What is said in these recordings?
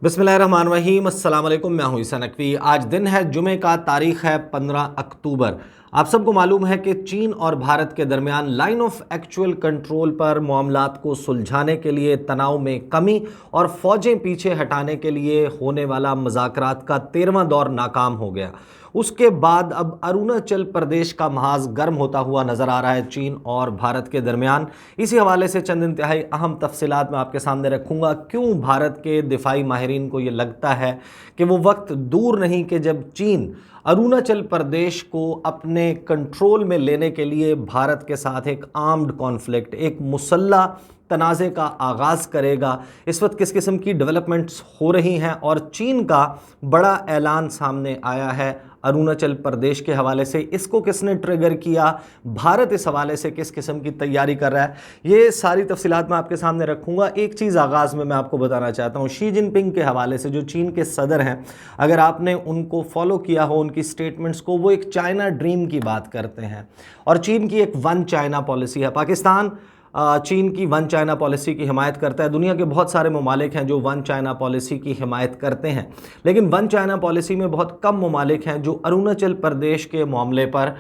बिस्मिल्लाहिर्रहमानिर्रहीम, अस्सलाम वालेकुम। मैं हूं ईसा नकवी। आज दिन है जुमे का, तारीख है 15 अक्टूबर। आप सबको मालूम है कि चीन और भारत के दरमियान लाइन ऑफ एक्चुअल कंट्रोल पर मामलात को सुलझाने के लिए, तनाव में कमी और फौजें पीछे हटाने के लिए होने वाला मुज़ाकरात का 13वां दौर नाकाम हो गया। उसके बाद अब अरुणाचल प्रदेश का महाज गर्म होता हुआ नज़र आ रहा है चीन और भारत के दरमियान। इसी हवाले से चंद इंतहाई अहम तफसीलात मैं आपके सामने रखूँगा। क्यों भारत के दिफाई माहिरीन को ये लगता है कि वो वक्त दूर नहीं कि जब चीन अरुणाचल प्रदेश को अपने कंट्रोल में लेने के लिए भारत के साथ एक आर्म्ड कॉन्फ्लिक्ट, एक मुसल्ला तनाज़े का आगाज़ करेगा। इस वक्त किस किस्म की डेवलपमेंट्स हो रही हैं और चीन का बड़ा ऐलान सामने आया है अरुणाचल प्रदेश के हवाले से। इसको किसने ट्रिगर किया, भारत इस हवाले से किस किस्म की तैयारी कर रहा है, ये सारी तफसीलात मैं आपके सामने रखूँगा। एक चीज़ आगाज़ में मैं आपको बताना चाहता हूँ, शी जिनपिंग के हवाले से, जो चीन के सदर हैं, अगर आपने उनको फॉलो किया हो, उनकी स्टेटमेंट्स को, वो एक चाइना ड्रीम की बात करते हैं और चीन की एक वन चाइना पॉलिसी है। पाकिस्तान चीन की वन चाइना पॉलिसी की हिमायत करता है। दुनिया के बहुत सारे ममालिक हैं जो वन चाइना पॉलिसी की हिमायत करते हैं, लेकिन वन चाइना पॉलिसी में बहुत कम ममालिक हैं जो अरुणाचल प्रदेश के मामले पर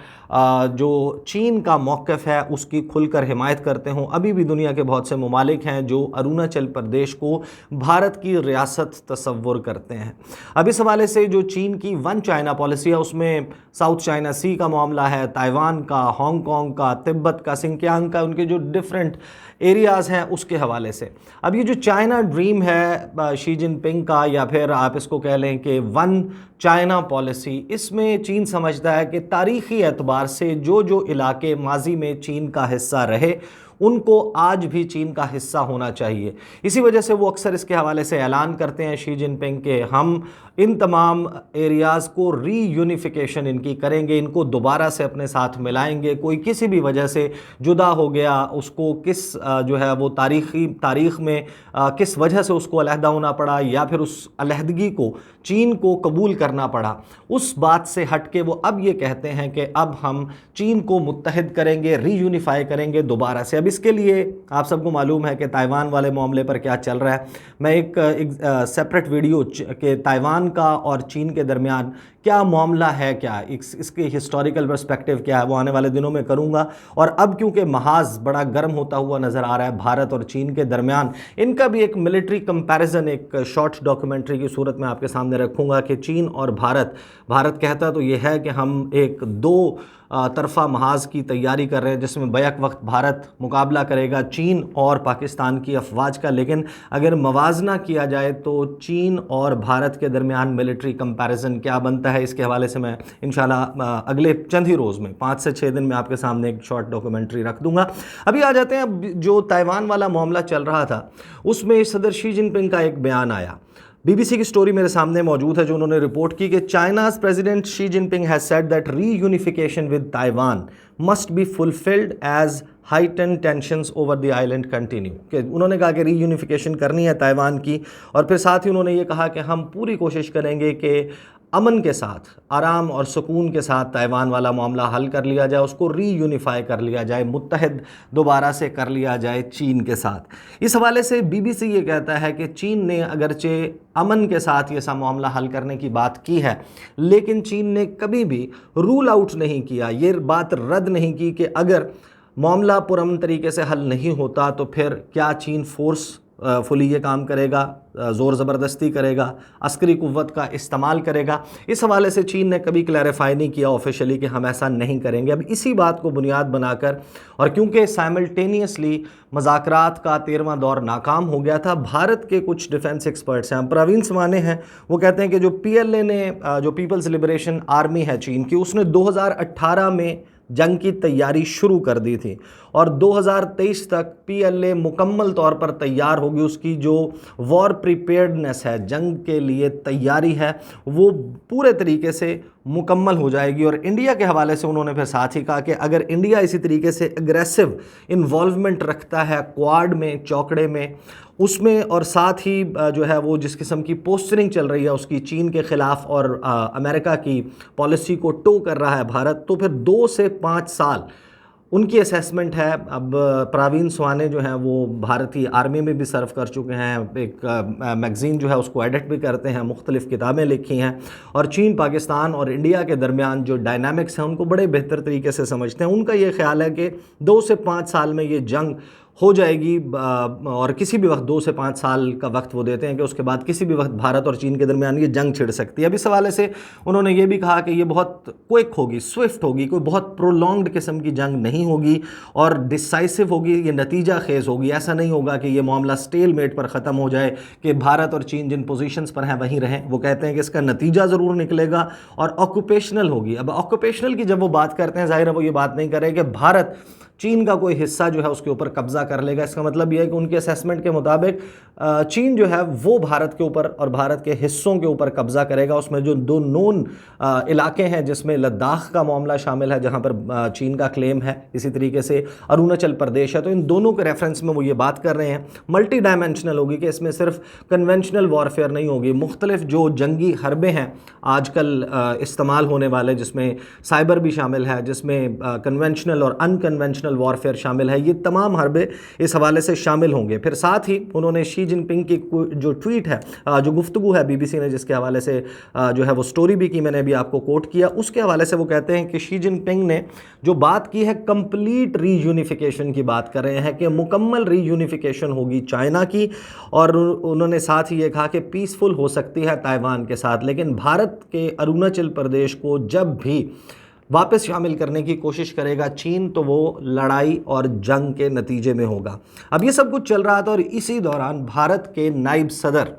जो चीन का मौक़िफ़ है उसकी खुलकर हिमायत करते हों। अभी भी दुनिया के बहुत से ममालिक हैं जो अरुणाचल प्रदेश को भारत की रियासत तस्वुर करते हैं। अब इस हवाले से जो चीन की वन चाइना पॉलिसी है उसमें साउथ चाइना सी का मामला है, ताइवान का, हांगकांग का, तिब्बत का, सिंकियांग का, उनके जो डिफरेंट एरियाज़ हैं उसके हवाले से। अब ये जो चाइना ड्रीम है शी जिनपिंग का, या फिर आप इसको कह लें कि वन चाइना पॉलिसी, इसमें चीन समझता है कि तारीख़ी एतबार से जो जो इलाके माजी में चीन का हिस्सा रहे उनको आज भी चीन का हिस्सा होना चाहिए। इसी वजह से वो अक्सर इसके हवाले से ऐलान करते हैं शी जिनपिंग के हम इन तमाम एरियाज़ को रीयूनिफिकेशन इनकी करेंगे, इनको दोबारा से अपने साथ मिलाएंगे। कोई किसी भी वजह से जुदा हो गया, उसको किस जो है वो तारीख़ में किस वजह से उसको अलहदा होना पड़ा या फिर उस अलहदगी को चीन को कबूल करना पड़ा, उस बात से हट के वो अब ये कहते हैं कि अब हम चीन को मुत्तहिद करेंगे, रीयूनिफाई करेंगे दोबारा से। अब इसके लिए आप सबको मालूम है कि ताइवान वाले मामले पर क्या चल रहा है। मैं एक सेपरेट वीडियो के ताइवान का और चीन के दरमियान क्या मामला है, क्या इसके हिस्टोरिकल पर्सपेक्टिव क्या है, वो आने वाले दिनों में करूँगा। और अब क्योंकि महाज बड़ा गर्म होता हुआ नज़र आ रहा है भारत और चीन के दरमियान, इनका भी एक मिलिट्री कंपैरिजन एक शॉर्ट डॉक्यूमेंट्री की सूरत में आपके सामने रखूँगा कि चीन और भारत कहता तो ये है कि हम एक दो तरफ़ा महाज की तैयारी कर रहे हैं जिसमें बैक वक्त भारत मुकाबला करेगा चीन और पाकिस्तान की अफवाज का। लेकिन अगर मवाजना किया जाए तो चीन और भारत के दरमियान मिलिट्री कंपैरिजन क्या बनता है, इसके हवाले से मैं इंशाल्लाह अगले चंद ही रोज़ में 5 से 6 दिन में आपके सामने एक शॉर्ट डॉक्यूमेंट्री रख दूंगा। अभी आ जाते हैं, जो ताइवान वाला मामला चल रहा था उसमें सदर शी जिनपिंग का एक बयान आया। बीबीसी की स्टोरी मेरे सामने मौजूद है जो उन्होंने रिपोर्ट की कि China's president Xi Jinping has said that reunification with Taiwan must be fulfilled as heightened tensions over the island continue. कि उन्होंने कहा कि रीयूनिफिकेशन करनी है ताइवान की, और फिर साथ ही उन्होंने ये कहा कि हम पूरी कोशिश करेंगे कि अमन के साथ, आराम और सुकून के साथ ताइवान वाला मामला हल कर लिया जाए, उसको रीयूनिफाई कर लिया जाए, मुत्तहिद दोबारा से कर लिया जाए चीन के साथ। इस हवाले से बीबीसी ये कहता है कि चीन ने अगरचे अमन के साथ ये सा मामला हल करने की बात की है, लेकिन चीन ने कभी भी रूल आउट नहीं किया, ये बात रद्द नहीं की कि अगर मामला पुरअमन तरीके से हल नहीं होता तो फिर क्या चीन फुली ये काम करेगा, ज़ोर ज़बरदस्ती करेगा, अस्करी कुव्वत का इस्तेमाल करेगा। इस हवाले से चीन ने कभी क्लैरिफाई नहीं किया ऑफिशियली कि हम ऐसा नहीं करेंगे। अब इसी बात को बुनियाद बनाकर, और क्योंकि साइमल्टेनियसली मुज़ाकरात का 13वां दौर नाकाम हो गया था, भारत के कुछ डिफेंस एक्सपर्ट्स हैं, प्रवीण समाने हैं, वो कहते हैं कि जो PLA ने, जो पीपल्स लिबरेशन आर्मी है चीन की, उसने 2018 में जंग की तैयारी शुरू कर दी थी और 2023 तक PLA मुकम्मल तौर पर तैयार होगी। उसकी जो वॉर प्रिपेयर्डनेस है, जंग के लिए तैयारी है, वो पूरे तरीके से मुकम्मल हो जाएगी। और इंडिया के हवाले से उन्होंने फिर साथ ही कहा कि अगर इंडिया इसी तरीके से एग्रेसिव इन्वॉल्वमेंट रखता है क्वाड में, चौकड़े में, उसमें, और साथ ही जो है वो जिस किस्म की पोस्चरिंग चल रही है उसकी चीन के ख़िलाफ़ और अमेरिका की पॉलिसी को टो कर रहा है भारत, तो फिर 2 से 5 साल उनकी असेसमेंट है। अब प्रवीण स्वाने जो हैं वो भारतीय आर्मी में भी सर्व कर चुके हैं, एक मैगज़ीन जो है उसको एडिट भी करते हैं, मुख्तलिफ़ किताबें लिखी हैं, और चीन, पाकिस्तान और इंडिया के दरमियान जो डायनामिक्स हैं उनको बड़े बेहतर तरीके से समझते हैं। उनका ये ख्याल है कि 2 से 5 साल में ये जंग हो जाएगी, और किसी भी वक्त 2 से 5 साल का वक्त वो देते हैं कि उसके बाद किसी भी वक्त भारत और चीन के दरमियान ये जंग छिड़ सकती है। अब इस हवाले से उन्होंने ये भी कहा कि ये बहुत क्विक होगी, स्विफ्ट होगी, कोई बहुत प्रोलॉन्ग्ड किस्म की जंग नहीं होगी और डिसाइसिव होगी, ये नतीजा खेज होगी। ऐसा नहीं होगा कि ये मामला स्टेलमेट पर ख़त्म हो जाए कि भारत और चीन जिन पोजीशंस पर हैं वहीं रहें। वो कहते हैं कि इसका नतीजा ज़रूर निकलेगा और ऑक्यूपेशनल होगी। अब ऑक्यूपेशनल की जब वो बात करते हैं, जाहिर है वो ये बात नहीं कर रहे कि भारत चीन का कोई हिस्सा जो है उसके ऊपर कब्जा कर लेगा। इसका मतलब यह है कि उनके असेसमेंट के मुताबिक चीन जो है वो भारत के ऊपर और भारत के हिस्सों के ऊपर कब्जा करेगा। उसमें जो 2 नोन इलाके हैं, जिसमें लद्दाख का मामला शामिल है जहां पर चीन का क्लेम है, इसी तरीके से अरुणाचल प्रदेश है, तो इन दोनों के रेफरेंस में वो ये बात कर रहे हैं। मल्टी डायमेंशनल होगी कि इसमें सिर्फ कन्वेंशनल वॉरफेयर नहीं होगी, मुख्तलिफ जो जंगी हरबे हैं आजकल इस्तेमाल होने वाले, जिसमें साइबर भी शामिल है, जिसमें कन्वेंशनल और अनकन्वेंशनल वॉरफेयर शामिल है, ये तमाम हरबे इस हवाले से शामिल होंगे। फिर साथ ही उन्होंने शी जिनपिंग की जो ट्वीट है, जो गुफ्तगू है बीबीसी ने, जिसके हवाले से जो है वो स्टोरी भी की, मैंने अभी आपको कोट किया, उसके हवाले से वो कहते हैं कि शी जिनपिंग ने जो बात की है कंप्लीट रीयूनिफिकेशन की बात कर रहे हैं कि मुकम्मल रीयूनिफिकेशन होगी चाइना की, और उन्होंने साथ ही ये कहा कि पीसफुल हो सकती है ताइवान के साथ, लेकिन भारत के अरुणाचल प्रदेश को जब भी वापस शामिल करने की कोशिश करेगा चीन, तो वो लड़ाई और जंग के नतीजे में होगा। अब ये सब कुछ चल रहा था और इसी दौरान भारत के नायब सदर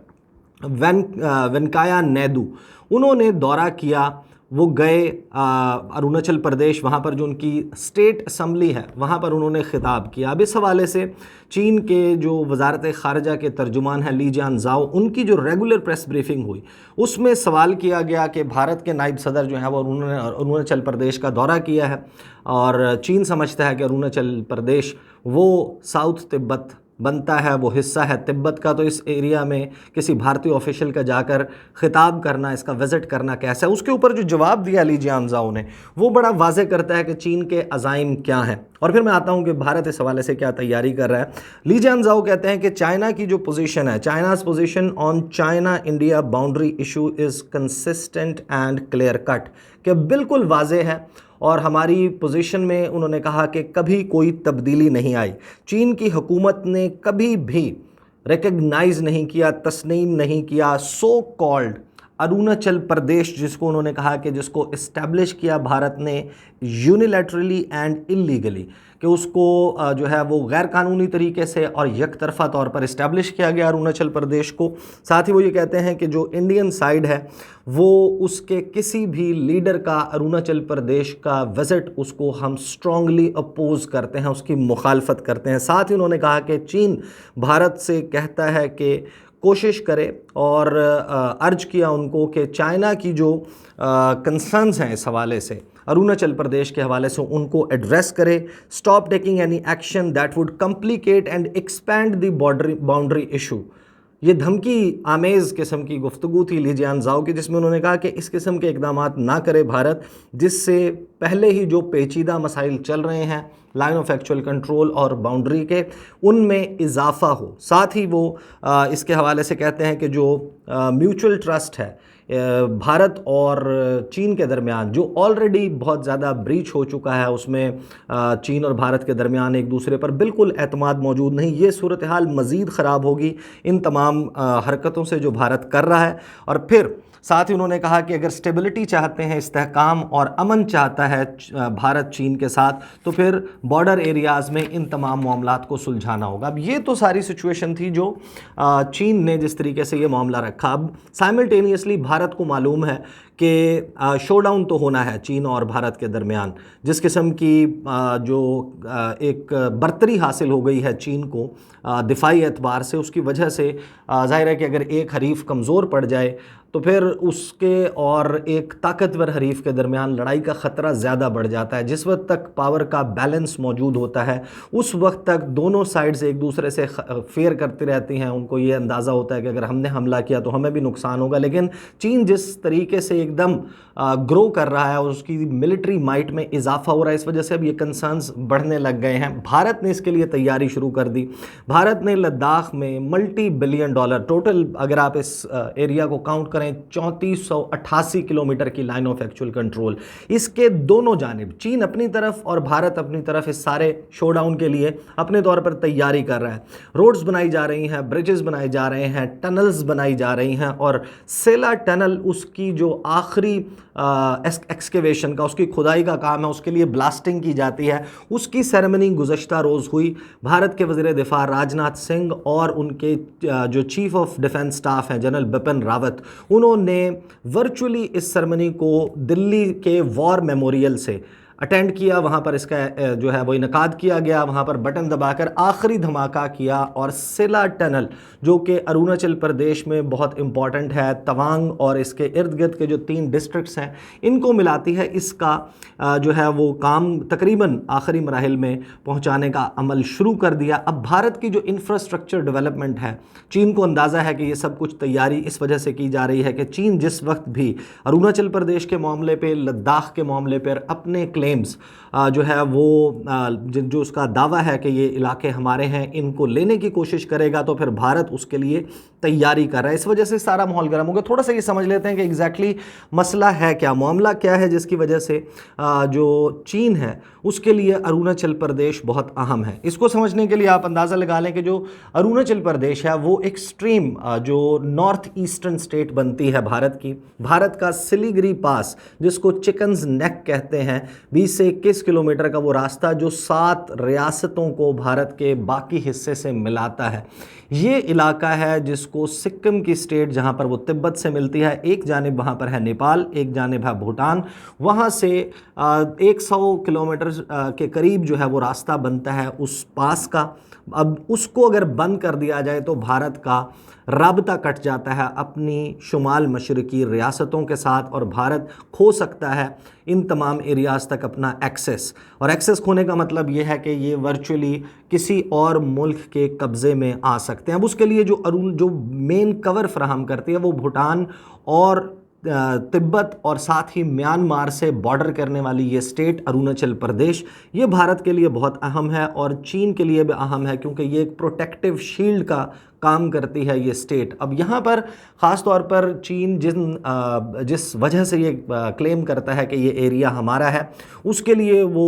वेंकैया नायडू, उन्होंने दौरा किया। वो गए अरुणाचल प्रदेश, वहाँ पर जो उनकी स्टेट असम्बली है वहाँ पर उन्होंने खिताब किया। अब इस हवाले से चीन के जो वजारत ख़ारजा के तर्जुमान हैं ली जियानज़ाओ, उनकी जो रेगुलर प्रेस ब्रीफिंग हुई उसमें सवाल किया गया कि भारत के नायब सदर जो हैं वो उन्होंने अरुणाचल प्रदेश का दौरा किया है और चीन समझता है कि अरुणाचल प्रदेश वो साउथ तिब्बत बनता है, वो हिस्सा है तिब्बत का, तो इस एरिया में किसी भारतीय ऑफिशियल का जाकर खिताब करना, इसका विज़िट करना कैसा है। उसके ऊपर जो जवाब दिया ली जियानज़ाओ ने वो बड़ा वाज़े करता है कि चीन के अज़ाइम क्या हैं। और फिर मैं आता हूं कि भारत इस हवाले से क्या तैयारी कर रहा है। ली जियानज़ाओ कहते हैं कि चाइना की जो पोजीशन है, China's position on China India boundary issue is consistent and clear cut, कि बिल्कुल वाज़े है और हमारी पोजीशन में उन्होंने कहा कि कभी कोई तब्दीली नहीं आई। चीन की हुकूमत ने कभी भी रिकग्नाइज़ नहीं किया, तस्लीम नहीं किया सो कॉल्ड अरुणाचल प्रदेश, जिसको उन्होंने कहा कि जिसको इस्टेब्लिश किया भारत ने यूनिलैटरली एंड इलीगली, कि उसको जो है वो गैर कानूनी तरीके से और यकतरफा तौर पर इस्टेब्लिश किया गया अरुणाचल प्रदेश को। साथ ही वो ये कहते हैं कि जो इंडियन साइड है वो उसके किसी भी लीडर का अरुणाचल प्रदेश का विज़िट, उसको हम स्ट्रांगली अपोज करते हैं, उसकी मुखालफत करते हैं। साथ ही उन्होंने कहा कि चीन भारत से कहता है कि कोशिश करे और अर्ज किया उनको कि चाइना की जो कंसर्न्स हैं इस हवाले से, अरुणाचल प्रदेश के हवाले से, उनको एड्रेस करे। Stop taking any action that would complicate and expand the boundary issue. ये धमकी आमेज़ किस्म की गुफ्तगू थी ली जियानज़ाओ की, जिसमें उन्होंने कहा कि इस किस्म के इकदाम ना करे भारत, जिससे पहले ही जो पेचीदा मसाइल चल रहे हैं लाइन ऑफ एक्चुअल कंट्रोल और बाउंड्री के, उनमें इजाफा हो। साथ ही वो इसके हवाले से कहते हैं कि जो म्यूचुअल ट्रस्ट है भारत और चीन के दरमियान, जो ऑलरेडी बहुत ज़्यादा ब्रीच हो चुका है, उसमें चीन और भारत के दरमियान एक दूसरे पर बिल्कुल एतमाद मौजूद नहीं, ये सूरत हाल मज़ीद ख़राब होगी इन तमाम हरकतों से जो भारत कर रहा है। और फिर साथ ही उन्होंने कहा कि अगर स्टेबिलिटी चाहते हैं, इस्तेहकाम और अमन चाहता है भारत चीन के साथ, तो फिर बॉर्डर एरियाज़ में इन तमाम मामलात को सुलझाना होगा। अब ये तो सारी सिचुएशन थी जो चीन ने जिस तरीके से ये मामला रखा। अब साइमल्टेनियसली भारत को मालूम है कि शोडाउन तो होना है चीन और भारत के दरमियान। जिस किस्म की जो एक बर्तरी हासिल हो गई है चीन को दिफाई एतबार से, उसकी वजह से ज़ाहिर है कि अगर एक हरीफ कमज़ोर पड़ जाए तो फिर उसके और एक ताकतवर हरीफ के दरमियान लड़ाई का ख़तरा ज़्यादा बढ़ जाता है। जिस वक्त तक पावर का बैलेंस मौजूद होता है उस वक्त तक दोनों साइड्स एक दूसरे से फेयर करती रहती हैं। उनको ये अंदाज़ा होता है कि अगर हमने हमला किया तो हमें भी नुकसान होगा। लेकिन चीन जिस तरीके से एकदम ग्रो कर रहा है और उसकी मिलिट्री माइट में इजाफा हो रहा है। इस वजह से अब ये कंसर्न्स बढ़ने लग गए हैं। भारत ने इसके लिए तैयारी शुरू कर दी। भारत ने लद्दाख में मल्टी बिलियन डॉलर, टोटल अगर आप इस एरिया को काउंट करें 3488 किलोमीटर की लाइन ऑफ एक्चुअल कंट्रोल, इसके दोनों जानिब चीन अपनी तरफ और भारत अपनी तरफ इस सारे शोडाउन के लिए अपने तौर पर तैयारी कर रहा है। रोड्स बनाई जा रही हैं, ब्रिजेस बनाए जा रहे हैं, टनल्स बनाई जा रही हैं और सेला टनल उसकी जो आखिरी एक्सकेवेशन का, उसकी खुदाई का काम है, उसके लिए ब्लास्टिंग की जाती है। उसकी सेरेमनी गुज़श्ता रोज़ हुई। भारत के वज़ीर दिफा राजनाथ सिंह और उनके जो चीफ ऑफ डिफेंस स्टाफ हैं जनरल बिपिन रावत, उन्होंने वर्चुअली इस सेरेमनी को दिल्ली के वॉर मेमोरियल से अटेंड किया। वहाँ पर इसका जो है वो इनकाद किया गया। वहाँ पर बटन दबाकर आखिरी धमाका किया और सेला टनल, जो कि अरुणाचल प्रदेश में बहुत इंपॉर्टेंट है, तवांग और इसके इर्द गिर्द के जो 3 डिस्ट्रिक्ट्स हैं इनको मिलाती है, इसका जो है वो काम तकरीबन आखिरी मराहिल में पहुँचाने का अमल शुरू कर दिया। अब भारत की जो इंफ्रास्ट्रक्चर डेवलपमेंट है, चीन को अंदाज़ा है कि ये सब कुछ तैयारी इस वजह से की जा रही है कि चीन जिस वक्त भी अरुणाचल प्रदेश के मामले पर, लद्दाख के मामले पर अपने क्लेम्स जो है वो जो उसका दावा है कि ये इलाके हमारे हैं, इनको लेने की कोशिश करेगा, तो फिर भारत उसके लिए तैयारी कर रहा है। इस वजह से सारा माहौल गर्म हो गया। थोड़ा सा ये समझ लेते हैं कि एग्जैक्टली मसला है क्या, मामला क्या है जिसकी वजह से जो चीन है उसके लिए अरुणाचल प्रदेश बहुत अहम है। इसको समझने के लिए आप अंदाज़ा लगा लें कि जो अरुणाचल प्रदेश है वो एक्सट्रीम जो नॉर्थ ईस्टर्न स्टेट बनती है भारत की। भारत का सिलीगुड़ी पास, जिसको चिकन्स नेक कहते हैं, 20 से 21 किलोमीटर का वो रास्ता जो 7 रियासतों को भारत के बाकी हिस्से से मिलाता है। ये इलाका है जिसको सिक्किम की स्टेट, जहाँ पर वो तिब्बत से मिलती है, एक जानिब वहाँ पर है नेपाल, एक जानिब है भूटान, वहाँ से 100 किलोमीटर के करीब जो है वो रास्ता बनता है उस पास का। अब उसको अगर बंद कर दिया जाए तो भारत का राबता कट जाता है अपनी शुमाल मशरकी रियासतों के साथ और भारत खो सकता है इन तमाम एरियाज़ तक अपना एक्सेस। और एक्सेस खोने का मतलब ये है कि ये वर्चुअली किसी और मुल्क के कब्ज़े में आ सकते हैं। अब उसके लिए जो मेन कवर फराहम करती है वो भूटान और तिब्बत और साथ ही म्यांमार से बॉर्डर करने वाली ये स्टेट अरुणाचल प्रदेश, ये भारत के लिए बहुत अहम है और चीन के लिए भी अहम है, क्योंकि ये एक प्रोटेक्टिव शील्ड का काम करती है ये स्टेट। अब यहाँ पर ख़ास तौर पर चीन जिस वजह से ये क्लेम करता है कि ये एरिया हमारा है, उसके लिए वो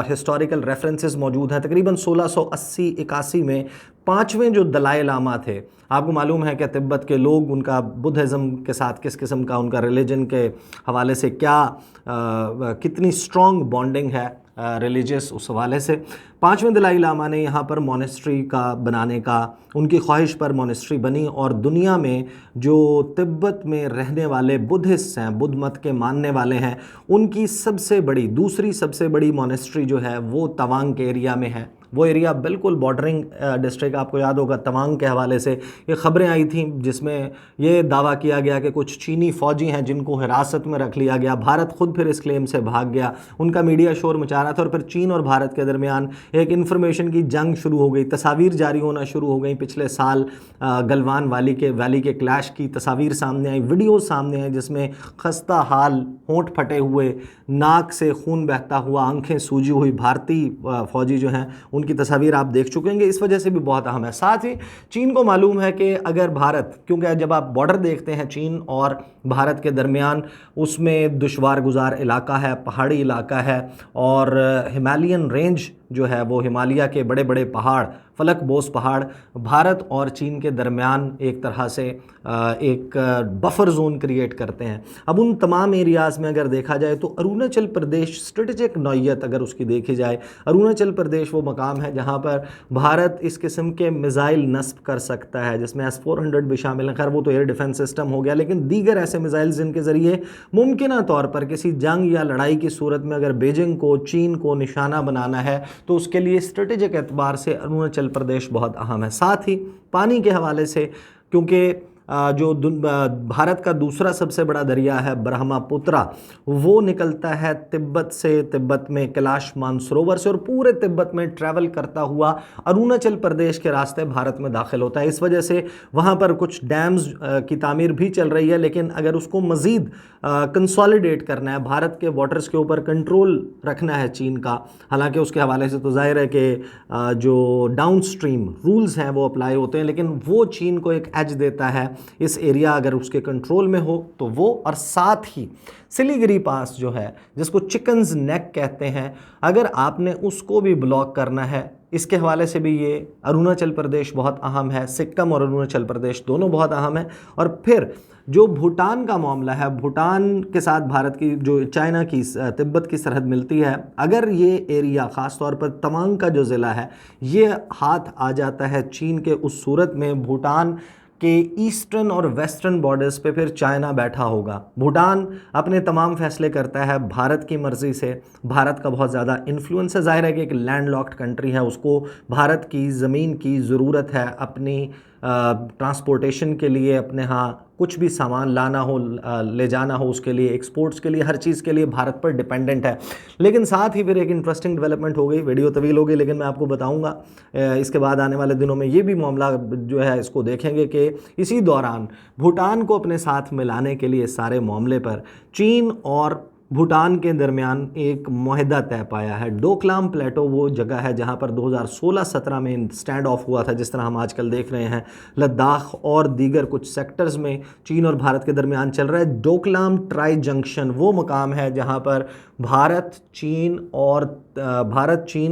हिस्टोरिकल रेफरेंसेस मौजूद हैं। तकरीबन 1680-81 में 5वें जो दलाई लामा थे, आपको मालूम है कि तिब्बत के लोग, उनका बुद्धिज़्म के साथ किस किस्म का उनका रिलीजन के हवाले से क्या कितनी स्ट्रॉन्ग बॉन्डिंग है रिलीजियस, उस हवाले से 5वें दलाई लामा ने यहाँ पर मोनेस्ट्री का बनाने का, उनकी ख्वाहिश पर मोनेस्ट्री बनी और दुनिया में जो तिब्बत में रहने वाले बुद्धिस्ट हैं, बुद्ध मत के मानने वाले हैं, उनकी दूसरी सबसे बड़ी मोनेस्ट्री जो है वो तवांग के एरिया में है। वो एरिया बिल्कुल बॉर्डरिंग डिस्ट्रिक्ट, आपको याद होगा तवांग के हवाले से ये खबरें आई थी जिसमें ये दावा किया गया कि कुछ चीनी फ़ौजी हैं जिनको हिरासत में रख लिया गया। भारत खुद फिर इस क्लेम से भाग गया, उनका मीडिया शोर मचा रहा था और फिर चीन और भारत के दरमियान एक इन्फॉर्मेशन की जंग शुरू हो गई। तस्वीर जारी होना शुरू हो गई। पिछले साल गलवान वैली के क्लैश की तस्वीर सामने आई, वीडियो सामने आई जिसमें खस्ता हाल, होंठ फटे हुए, नाक से खून बहता हुआ, आंखें सूजी हुई भारतीय फ़ौजी जो हैं उनकी तस्वीर आप देख चुके होंगे। इस वजह से भी बहुत अहम है। साथ ही चीन को मालूम है कि अगर भारत, क्योंकि जब आप बॉर्डर देखते हैं चीन और भारत के दरमियान, उसमें दुश्वार गुजार इलाका है, पहाड़ी इलाका है और हिमालयन रेंज जो है वो हिमालय के बड़े बड़े पहाड़, फलक बोस पहाड़ भारत और चीन के दरमियान एक तरह से एक बफर जोन क्रिएट करते हैं। अब उन तमाम एरियाज़ में अगर देखा जाए तो अरुणाचल प्रदेश स्ट्रेटेजिक नौयत अगर उसकी देखी जाए, अरुणाचल प्रदेश वो मकाम है जहाँ पर भारत इस किस्म के मिज़ाइल नस्ब कर सकता है, जिसमें S-400 भी शामिल हैं। खैर वो तो एयर डिफेंस सिस्टम हो गया, लेकिन दीगर ऐसे मिज़ाइल जिनके ज़रिए मुमकिन तौर पर किसी जंग या लड़ाई की सूरत में अगर बीजिंग को, चीन को निशाना बनाना है तो उसके लिए स्ट्रेटेजिक एतबार से अरुणाचल प्रदेश बहुत अहम है। साथ ही पानी के हवाले से, क्योंकि भारत का दूसरा सबसे बड़ा दरिया है ब्रह्मपुत्रा, वो निकलता है तिब्बत से, तिब्बत में कैलाश मानसरोवर से, और पूरे तिब्बत में ट्रैवल करता हुआ अरुणाचल प्रदेश के रास्ते भारत में दाखिल होता है। इस वजह से वहाँ पर कुछ डैम्स की तामीर भी चल रही है, लेकिन अगर उसको मज़ीद कंसोलिडेट करना है, भारत के वाटर्स के ऊपर कंट्रोल रखना है चीन का, हालांकि उसके हवाले से तो जाहिर है कि जो डाउन स्ट्रीम रूल्स हैं वो अप्लाई होते हैं, लेकिन वो चीन को एक एज देता है इस एरिया अगर उसके कंट्रोल में हो तो वो। और साथ ही सिलीगुड़ी पास जो है, जिसको चिकन्स नेक कहते हैं, अगर आपने उसको भी ब्लॉक करना है, इसके हवाले से भी ये अरुणाचल प्रदेश बहुत अहम है, सिक्किम और अरुणाचल प्रदेश दोनों बहुत अहम है। और फिर जो भूटान का मामला है, भूटान के साथ भारत की जो चाइना की तिब्बत की सरहद मिलती है, अगर ये एरिया ख़ास तौर पर तवांग का जो ज़िला है ये हाथ आ जाता है चीन के, उस सूरत में भूटान के ईस्टर्न और वेस्टर्न बॉर्डर्स पे फिर चाइना बैठा होगा। भूटान अपने तमाम फैसले करता है भारत की मर्ज़ी से, भारत का बहुत ज़्यादा इन्फ्लुएंस है, जाहिर है कि एक लैंडलॉक्ड कंट्री है, उसको भारत की ज़मीन की ज़रूरत है अपनी ट्रांसपोर्टेशन के लिए, अपने यहाँ कुछ भी सामान लाना हो, ले जाना हो, उसके लिए, एक्सपोर्ट्स के लिए, हर चीज़ के लिए भारत पर डिपेंडेंट है। लेकिन साथ ही फिर एक इंटरेस्टिंग डेवलपमेंट हो गई, वीडियो तवील हो गई लेकिन मैं आपको बताऊंगा इसके बाद आने वाले दिनों में ये भी मामला जो है इसको देखेंगे कि इसी दौरान भूटान को अपने साथ मिलाने के लिए सारे मामले पर चीन और भूटान के दरमियान एक मुआहदा तय पाया है। डोकलाम प्लेटो वो जगह है जहां पर 2016-17 में स्टैंड ऑफ हुआ था, जिस तरह हम आजकल देख रहे हैं लद्दाख और दीगर कुछ सेक्टर्स में चीन और भारत के दरमियान चल रहा है। डोकलाम ट्राई जंक्शन वो मकाम है जहां पर भारत, चीन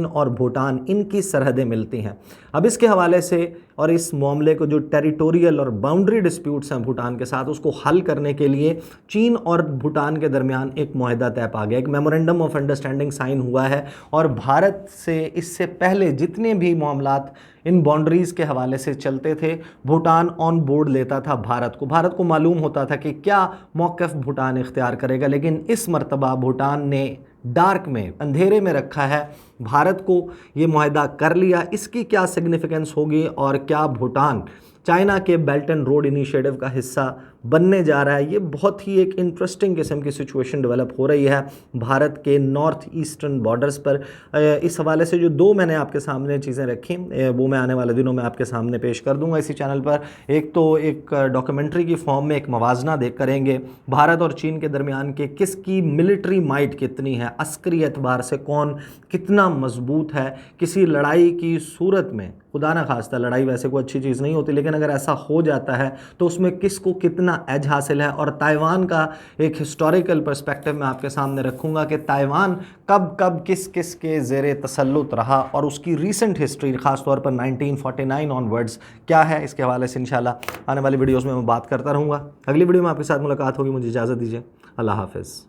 और भूटान इनकी सरहदें मिलती हैं। अब इसके हवाले से और इस मामले को जो टेरिटोरियल और बाउंड्री डिस्प्यूट्स हैं भूटान के साथ, उसको हल करने के लिए चीन और भूटान के दरमियान एक मुआहदा तय पा गया, एक मेमोरेंडम ऑफ अंडरस्टैंडिंग साइन हुआ है। और भारत से इससे पहले जितने भी मामलात इन बाउंड्रीज़ के हवाले से चलते थे, भूटान ऑन बोर्ड लेता था भारत को मालूम होता था कि क्या मौक़िफ़ भूटान इख्तियार करेगा। लेकिन इस मर्तबा भूटान ने डार्क में, अंधेरे में रखा है भारत को, ये मुआहदा कर लिया। इसकी क्या सिग्निफिकेंस होगी और क्या भूटान चाइना के बेल्ट एंड रोड इनिशिएटिव का हिस्सा बनने जा रहा है, ये बहुत ही एक इंटरेस्टिंग किस्म की सिचुएशन डेवलप हो रही है भारत के नॉर्थ ईस्टर्न बॉर्डर्स पर। इस हवाले से जो दो मैंने आपके सामने चीज़ें रखी वो मैं आने वाले दिनों में आपके सामने पेश कर दूंगा इसी चैनल पर। एक तो एक डॉक्यूमेंट्री की फॉर्म में एक मवाजना देख करेंगे भारत और चीन के दरमियान के किसकी मिलिट्री माइट कितनी है, अस्करी एतबार से कौन कितना मजबूत है। किसी लड़ाई की सूरत में, खुदा ना खास्ता लड़ाई वैसे कोई अच्छी चीज़ नहीं होती, लेकिन अगर ऐसा हो जाता है तो उसमें किसको कितना एज हासिल है। और ताइवान का एक हिस्टोरिकल पर्सपेक्टिव मैं आपके सामने रखूंगा कि ताइवान कब कब किस किस के ज़ेरे तसल्लुत रहा और उसकी रीसेंट हिस्ट्री ख़ास तौर पर 1949 ऑनवर्ड्स क्या है, इसके हवाले से इंशाल्लाह आने वाली वीडियोज़ में मैं बात करता रहूँगा। अगली वीडियो में आपके साथ मुलाकात होगी, मुझे इजाज़त दीजिए, अल्लाह हाफ़िज़।